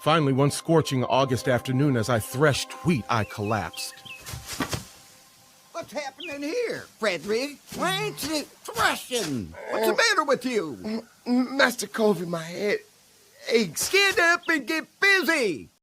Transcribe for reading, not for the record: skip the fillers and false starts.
Finally, one scorching August afternoon, as I threshed wheat, I collapsed. What's happening here, Frederick? Why ain't you threshing? What's the matter with you? Master Colby, my head aches. Get up and get busy!